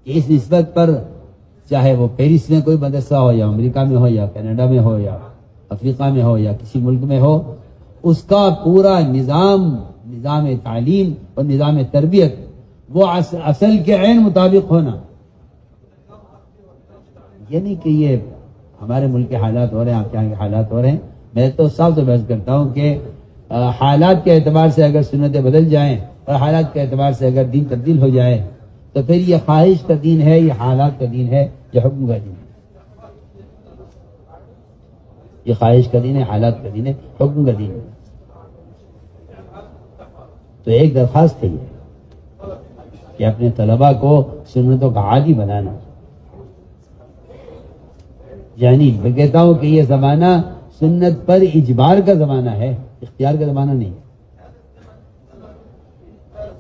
کہ اس نسبت پر چاہے وہ پیرس میں کوئی مدرسہ ہو یا امریکہ میں ہو یا کینیڈا میں ہو یا افریقہ میں ہو یا کسی ملک میں ہو، اس کا پورا نظام تعلیم اور نظام تربیت وہ اصل کے عین مطابق ہونا. یہ نہیں کہ یہ ہمارے ملک کے حالات ہو رہے ہیں، آپ کے یہاں کے حالات ہو رہے ہیں. میں تو صاف تو بحث کرتا ہوں کہ حالات کے اعتبار سے اگر سنتیں بدل جائیں اور حالات کے اعتبار سے اگر دین تبدیل ہو جائے تو پھر یہ خواہش کا دین ہے، یہ حالات کا دین ہے، یہ حکم کا دین ہے. یہ خواہش کا دین ہے، حالات کا دین ہے، حکم کا دین ہے. تو ایک درخواست ہے یہ کہ اپنے طلباء کو سنتوں کا عادی بنانا. یعنی میں کہتا ہوں کہ یہ زمانہ سنت پر اجبار کا زمانہ ہے، اختیار کا زمانہ نہیں.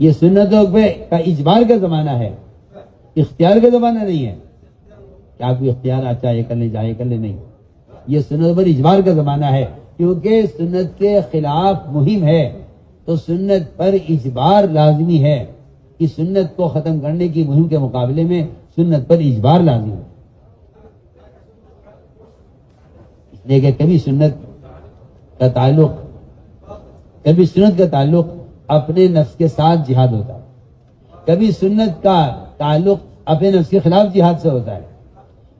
یہ سنتوں پہ کا اجبار کا زمانہ ہے، اختیار کا زمانہ نہیں ہے کہ آپ کو اختیار آتا ہے یہ کر لیں جائے کر لیں. نہیں، یہ سنت پر اجبار کا زمانہ ہے، کیونکہ سنت کے خلاف مہم ہے تو سنت پر اجبار لازمی ہے. کہ سنت کو ختم کرنے کی مہم کے مقابلے میں سنت پر اجبار لازمی ہے. اس لیے کہ کبھی سنت کا تعلق اپنے نفس کے ساتھ جہاد ہوتا ہے، کبھی سنت کا تعلق اپنے نفس کے خلاف جہاد سے ہوتا ہے،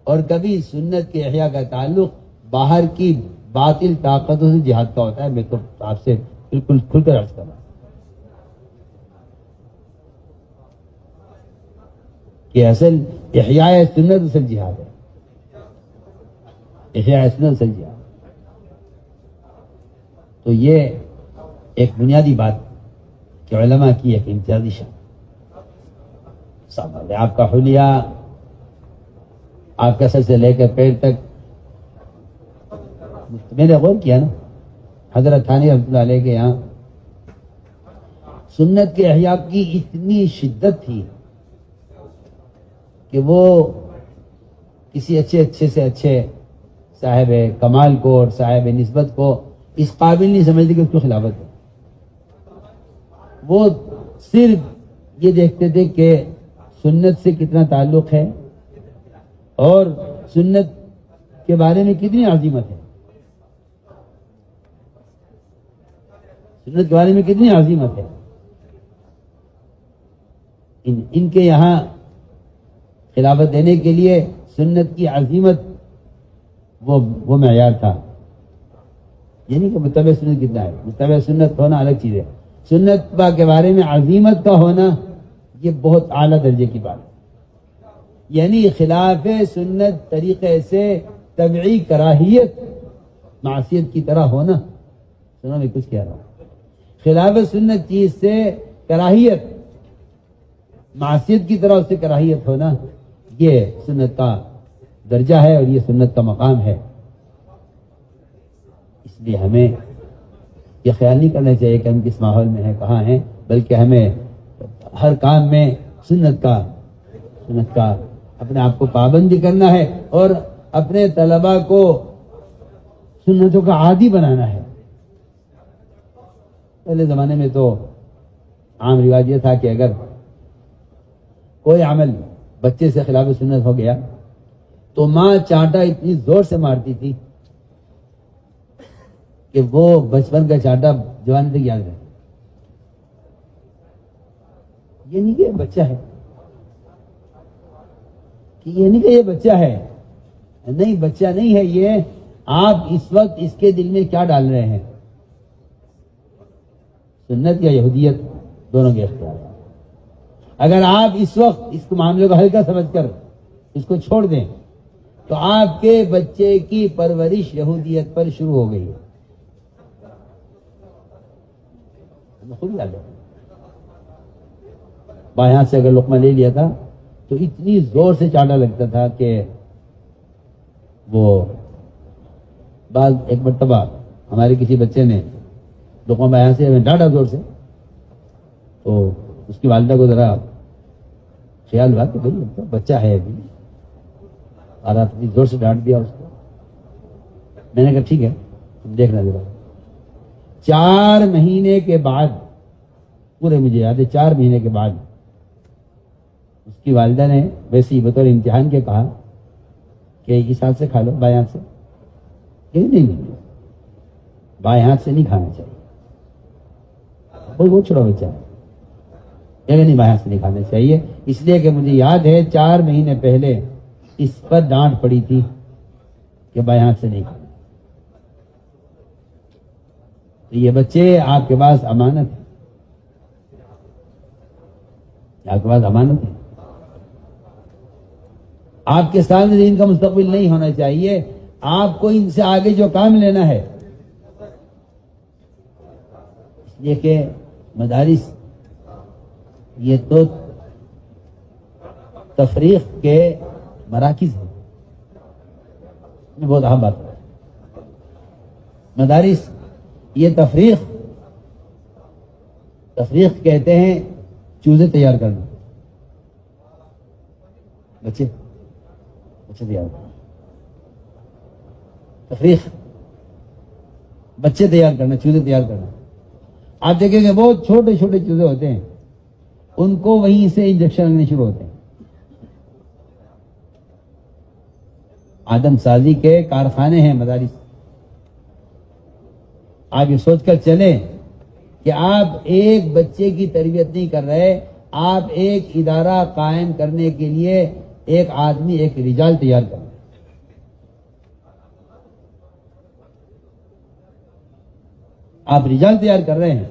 اور کبھی سنت کے احیاء کا تعلق باہر کی باطل طاقتوں سے جہاد کا ہوتا ہے. میں تو آپ سے بالکل کھل کر عرض کر رہا ہوں کہ اصل احیاء سنت اصل جہاد ہے، احیاء سنت اصل جہاد. تو یہ ایک بنیادی بات کہ علماء کی ایک امتیازی شان سامان ہے. آپ کا حلیہ آپ کا سر سے لے کر پیر تک، میں نے غور کیا نا حضرت تھانوی رحمۃ اللہ علیہ کے یہاں سنت کے احیاء کی اتنی شدت تھی کہ وہ کسی اچھے سے اچھے صاحب کمال کو اور صاحب نسبت کو اس قابل نہیں سمجھتے کہ اس کو خلافت ہے. وہ صرف یہ دیکھتے تھے کہ سنت سے کتنا تعلق ہے اور سنت کے بارے میں کتنی عظیمت ہے، سنت کے بارے میں کتنی عظیمت ہے. ان کے یہاں خلافت دینے کے لیے سنت کی عظیمت وہ معیار تھا. یعنی کہ متبع سنت کتنا ہے، متبع سنت ہونا الگ چیز ہے، سنت کے بارے میں عظیمت کا ہونا یہ بہت اعلیٰ درجے کی بات ہے. یعنی خلاف سنت طریقے سے طبعی کراہیت معصیت کی طرح ہونا. سنو میں کچھ کہہ رہا ہوں، خلاف سنت چیز سے کراہیت معصیت کی طرح اس سے کراہیت ہونا یہ سنت کا درجہ ہے اور یہ سنت کا مقام ہے. اس لیے ہمیں یہ خیال نہیں کرنا چاہیے کہ ہم کس ماحول میں ہیں، کہاں ہیں، بلکہ ہمیں ہر کام میں سنت کا اپنے آپ کو پابندی کرنا ہے اور اپنے طلباء کو سنتوں کا عادی بنانا ہے. پہلے زمانے میں تو عام رواج یہ تھا کہ اگر کوئی عمل بچے سے خلاف سنت ہو گیا تو ماں چانٹا اتنی زور سے مارتی تھی کہ وہ بچپن کا چانٹا جوانی تک یاد رہے. یہ نہیں کہ یہ بچہ ہے، یہ نہیں کہ یہ بچہ ہے، نہیں بچہ نہیں ہے یہ. آپ اس وقت اس کے دل میں کیا ڈال رہے ہیں، سنت یا یہودیت، دونوں کے اختیار. اگر آپ اس وقت اس کو معاملے کو ہلکا سمجھ کر اس کو چھوڑ دیں تو آپ کے بچے کی پرورش یہودیت پر شروع ہو گئی ہے. خود یاد ہے بایاں سے اگر لقمہ لے لیا تھا تو اتنی زور سے چانٹا لگتا تھا کہ وہ بعض ایک مرتبہ ہمارے کسی بچے نے لقمہ بایاں سے ڈانٹا زور سے، تو اس کی والدہ کو ذرا خیال ہوا کہ بھائی بچہ ہے ابھی، اور آپ اتنی زور سے ڈانٹ دیا اس کو. میں نے کہا ٹھیک ہے دیکھنا ذرا. 4 مہینے کے بعد، پورے مجھے یاد ہے 4 مہینے کے بعد اس کی والدہ نے ویسے ہی بطور امتحان کے کہا کہ اس ہاتھ سے کھا لو، بائیں ہاتھ سے. نہیں، بائیں ہاتھ سے نہیں کھانا چاہیے. وہ چھوڑا بچہ نہیں، بائیں ہاتھ سے نہیں کھانا چاہیے، اس لیے کہ مجھے یاد ہے 4 مہینے پہلے اس پر ڈانٹ پڑی تھی کہ بائیں ہاتھ سے نہیں کھانا. تو یہ بچے آپ کے پاس امانت ہے، آپ کے پاس امانت ہے. آپ کے سامنے ان کا مستقبل نہیں ہونا چاہیے. آپ کو ان سے آگے جو کام لینا ہے، اس لیے کہ مدارس یہ تو تفریق کے مراکز ہیں. میں بہت اہم بات ہے. مدارس یہ تفریق کہتے ہیں چوزے تیار کرنا، بچے تیار کرنا، تفریق بچے تیار کرنا، چوزے تیار کرنا. آپ دیکھیں گے بہت چھوٹے چھوٹے چوزے ہوتے ہیں، ان کو وہیں سے انجیکشن لگنے شروع ہوتے ہیں. آدم سازی کے کارخانے ہیں مدارس. آپ یہ سوچ کر چلیں کہ آپ ایک بچے کی تربیت نہیں کر رہے، آپ ایک ادارہ قائم کرنے کے لیے ایک آدمی، ایک رجال تیار کر رہے ہیں. آپ رجال تیار کر رہے ہیں.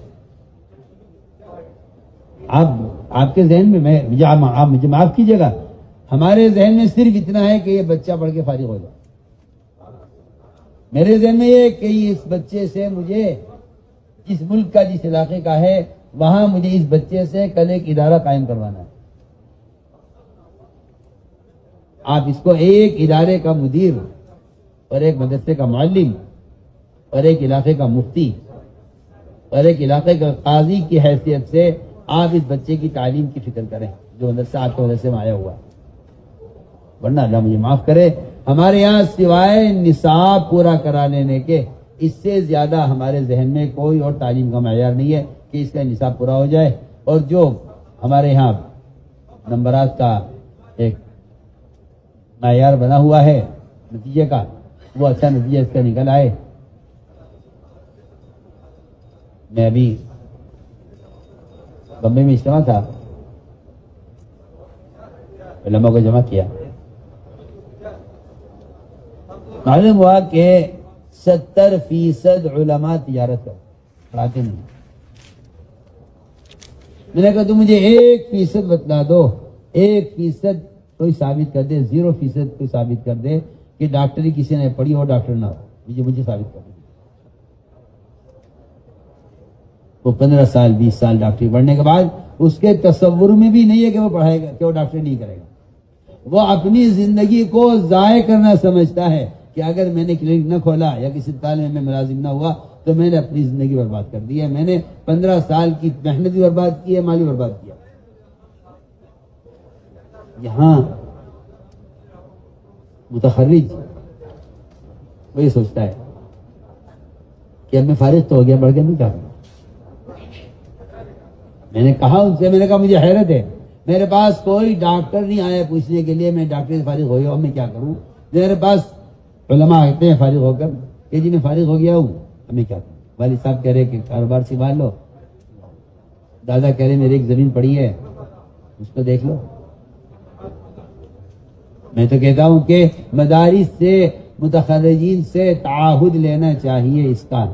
آپ کے ذہن میں آپ مجھے معاف کیجیے گا، ہمارے ذہن میں صرف اتنا ہے کہ یہ بچہ پڑھ کے فارغ ہو جائے. میرے ذہن میں یہ کہ اس بچے سے مجھے جس ملک کا، جس علاقے کا ہے، وہاں مجھے اس بچے سے کل ایک ادارہ قائم کروانا ہے. آپ اس کو ایک ادارے کا مدیر اور ایک مدرسے کا معلم اور ایک علاقے کا مفتی اور ایک علاقے کا قاضی کی حیثیت سے آپ اس بچے کی تعلیم کی فکر کریں جو مدرسہ آپ کے مدرسے میں آیا ہوا ہے. ورنہ اللہ مجھے معاف کرے، ہمارے یہاں سوائے نصاب پورا کرا لینے کے اس سے زیادہ ہمارے ذہن میں کوئی اور تعلیم کا معیار نہیں ہے کہ اس کا نصاب پورا ہو جائے. اور جو ہمارے یہاں نمبرات کا ایک معیار بنا ہوا ہے نتیجے کا، وہ اچھا نتیجہ اس کا نکل آئے. میں ابھی بمبئی میں اجتماع تھا، علماء کو جمع کیا، معلوم ہوا کہ 70% علماء تجارت کر پڑھاتے نہیں. میں نے کہا تم مجھے 1% بتلا دو، 1% کوئی ثابت کر دے، 0% کوئی ثابت کر دے کہ ڈاکٹری کسی نے پڑھی ہو، ڈاکٹر نہ ہو، مجھے ثابت کر دے. وہ 15 سال 20 سال ڈاکٹری پڑھنے کے بعد اس کے تصور میں بھی نہیں ہے کہ وہ پڑھائے گا، کہ وہ ڈاکٹری نہیں کرے گا. وہ اپنی زندگی کو ضائع کرنا سمجھتا ہے کہ اگر میں نے کلینک نہ کھولا یا کسی اسپتال میں ملازم نہ ہوا تو میں نے اپنی زندگی برباد کر دی ہے، میں نے 15 سال کی محنت بھی برباد کی ہے، مالی برباد کیا. یہاں متخرج وہ یہ سوچتا ہے کہ اب میں فارغ تو ہو گیا، بڑھ کے نہیں کر رہا. میں نے کہا ان سے، میں نے کہا مجھے حیرت ہے، میرے پاس کوئی ڈاکٹر نہیں آیا پوچھنے کے لیے میں ڈاکٹر سے فارغ ہو گیا ہوں، میں کیا کروں. میرے پاس علماء آتے ہیں فارغ ہو کر کہ جی میں فارغ ہو گیا ہوں، میں کیا کروں. والد صاحب کہہ رہے کہ کاروبار سنبھال لو، دادا کہہ رہے میری ایک زمین پڑی ہے اس کو دیکھ لو. میں تو کہتا ہوں کہ مدارس سے، متخرجین سے تعاہد لینا چاہیے اس کا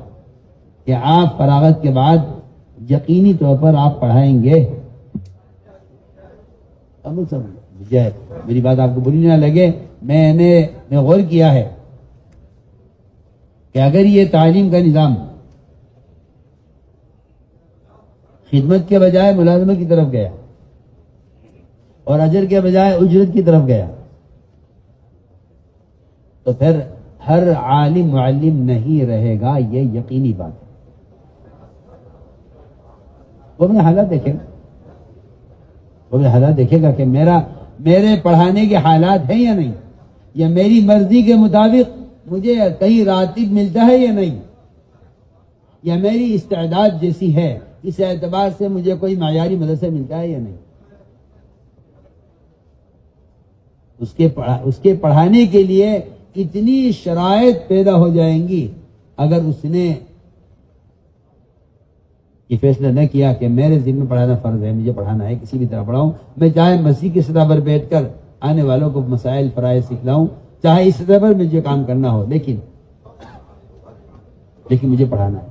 کہ آپ فراغت کے بعد یقینی طور پر آپ پڑھائیں گے. میری بات آپ کو بری نہ لگے، میں نے غور کیا ہے کہ اگر یہ تعلیم کا نظام خدمت کے بجائے ملازمت کی طرف گیا اور اجر کے بجائے اجرت کی طرف گیا تو پھر ہر عالم معلم نہیں رہے گا، یہ یقینی بات ہے. وہ اپنے حالات دیکھے گا، وہ اپنے حالات دیکھے گا کہ میرے پڑھانے کے حالات ہیں یا نہیں، یا میری مرضی کے مطابق مجھے کہیں راتب ملتا ہے یا نہیں، یا میری استعداد جیسی ہے اس اعتبار سے مجھے کوئی معیاری مدرسہ ملتا ہے یا نہیں. اس کے پڑھانے کے لیے اتنی شرائط پیدا ہو جائیں گی. اگر اس نے یہ فیصلہ نہ کیا کہ میرے ذمہ پڑھانا فرض ہے، مجھے پڑھانا ہے، کسی بھی طرح پڑھاؤں، میں چاہے مسیح کی سطح پر بیٹھ کر آنے والوں کو مسائل فرائض سکھلاؤں، چاہے اس سطح پر مجھے کام کرنا ہو، لیکن مجھے پڑھانا ہے.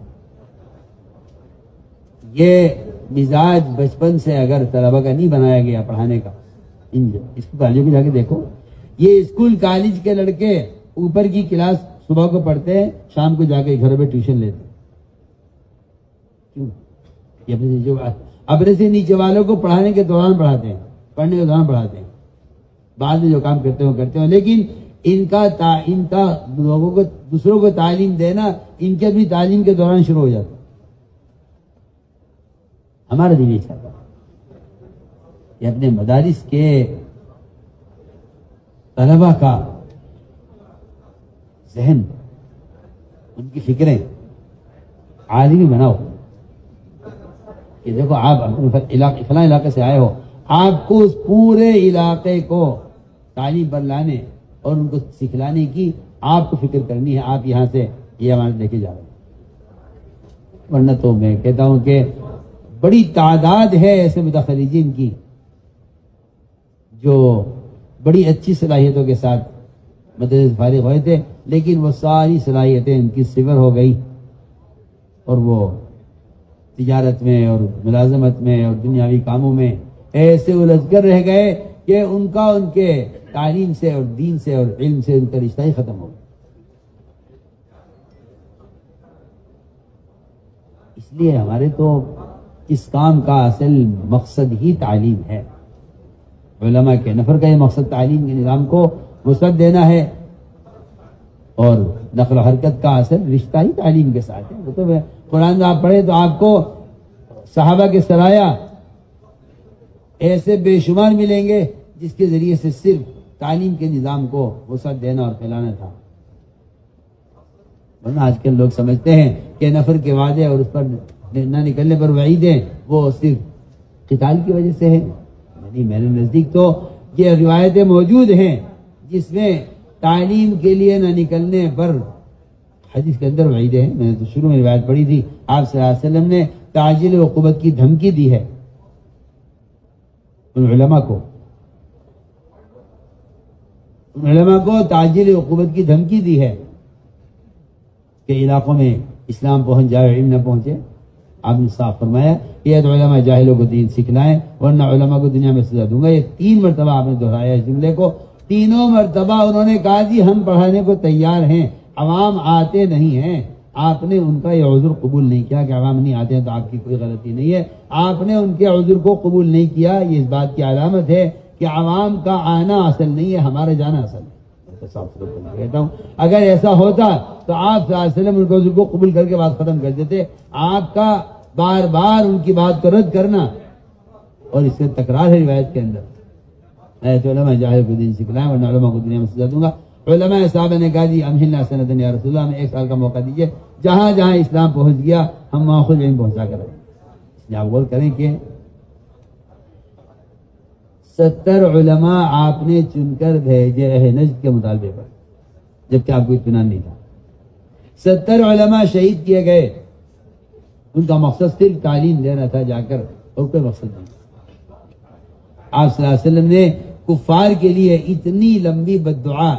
یہ مزاج بچپن سے اگر طلبہ کا نہیں بنایا گیا پڑھانے کا، اسکول کالجوں میں جا کے دیکھو، یہ اسکول کالج کے لڑکے اوپر کی کلاس صبح کو پڑھتے ہیں، شام کو جا کے گھر میں ٹیوشن لیتے ہیں. کیوں؟ یہ اپنے سے نیچے والوں کو پڑھانے کے دوران پڑھاتے ہیں، پڑھنے کے دوران پڑھاتے ہیں، بعد میں جو کام کرتے ہیں، لیکن ان کا لوگوں کو دوسروں کو تعلیم دینا ان کے بھی تعلیم کے دوران شروع ہو جاتا ہے. ہمارا دین یہ چاہتا ہے کہ اپنے مدارس کے طلبہ کا ذہن، ان کی فکریں عالمی بناؤ. کہ دیکھو آپ فلاں علاقے سے آئے ہو، آپ کو اس پورے علاقے کو تعلیم پر لانے اور ان کو سکھلانے کی آپ کو فکر کرنی ہے. آپ یہاں سے یہ امانت لے کے جا رہے ہیں، ورنہ تو میں کہتا ہوں کہ بڑی تعداد ہے ایسے متخرجین کی جو بڑی اچھی صلاحیتوں کے ساتھ مدرسے فارغ ہوئے تھے، لیکن وہ ساری صلاحیتیں ان کی صفر ہو گئی اور وہ تجارت میں اور ملازمت میں اور دنیاوی کاموں میں ایسے الجھ کر رہ گئے کہ ان کے تعلیم سے اور دین سے اور علم سے ان کا رشتہ ہی ختم ہو گیا. اس لیے ہمارے تو اس کام کا اصل مقصد ہی تعلیم ہے. علماء کے نفر کا یہ مقصد تعلیم کے نظام کو وسعت دینا ہے، اور نقل و حرکت کا اصل رشتہ ہی تعلیم کے ساتھ ہے. وہ تو قرآن آپ پڑھیں تو آپ کو صحابہ کے سرایا ایسے بے شمار ملیں گے جس کے ذریعے سے صرف تعلیم کے نظام کو وسعت دینا اور پھیلانا تھا. ورنہ آج کل لوگ سمجھتے ہیں کہ نفر کے وعدے اور اس پر نہ نکلنے پر وعیدیں وہ صرف قتال کی وجہ سے ہیں. نہیں، میرے نزدیک تو یہ روایتیں موجود ہیں جس میں تعلیم کے لیے نہ نکلنے پر حدیث کے اندر وعیدیں ہیں. میں نے تو شروع میں روایت پڑھی تھی، آپ صلی اللہ علیہ وسلم نے تعجیل عقوبت کی دھمکی دی ہے ان علماء کو تعجیل عقوبت کی دھمکی دی ہے کہ علاقوں میں اسلام پہنچ جائے، علم نہ پہنچے. آپ نے صاف فرمایا کہ یہ علماء جاہلوں کو دین سکھلائیں ورنہ علماء کو دنیا میں سزا دوں گا. یہ 3 مرتبہ آپ نے دہرایا اس جملے کو. تینوں مرتبہ انہوں نے کہا جی ہم پڑھانے کو تیار ہیں، عوام آتے نہیں ہیں. آپ نے ان کا یہ عذر قبول نہیں کیا کہ عوام نہیں آتے ہیں تو آپ کی کوئی غلطی نہیں ہے. آپ نے ان کے عذر کو قبول نہیں کیا. یہ اس بات کی علامت ہے کہ عوام کا آنا اصل نہیں ہے، ہمارا جانا اصل ہے. کہتا ہوں اگر ایسا ہوتا تو آپ صلی اللہ علیہ وسلم ان کے عذر کو قبول کر کے بات ختم کر دیتے. آپ کا بار بار ان کی بات کو رد کرنا اور اس سے تکرار ہے روایت کے اندر. علماء جاہل کو دین سکھلائیں ورنہ علماء کو دنیا میں سزا دوں گا. علماء صاحب نے کہا جی امہلنا سنتن یا رسول اللہ، ہمیں 1 سال کا موقع دیجیے، جہاں جہاں اسلام پہنچ گیا ہم وہاں خود علم پہنچا کر رہے. اس لیے آپ غور کریں کہ 70 علماء آپ نے چن کر بھیجے نجد کے مطالبے پر، جبکہ آپ کو اطمینان نہیں تھا. 70 علماء شہید کیے گئے، ان کا مقصد صرف تعلیم دینا تھا جا کر، اور کوئی مقصد نہیں. آپ صلی اللہ علیہ وسلم نے کفار کے لیے اتنی لمبی بددعا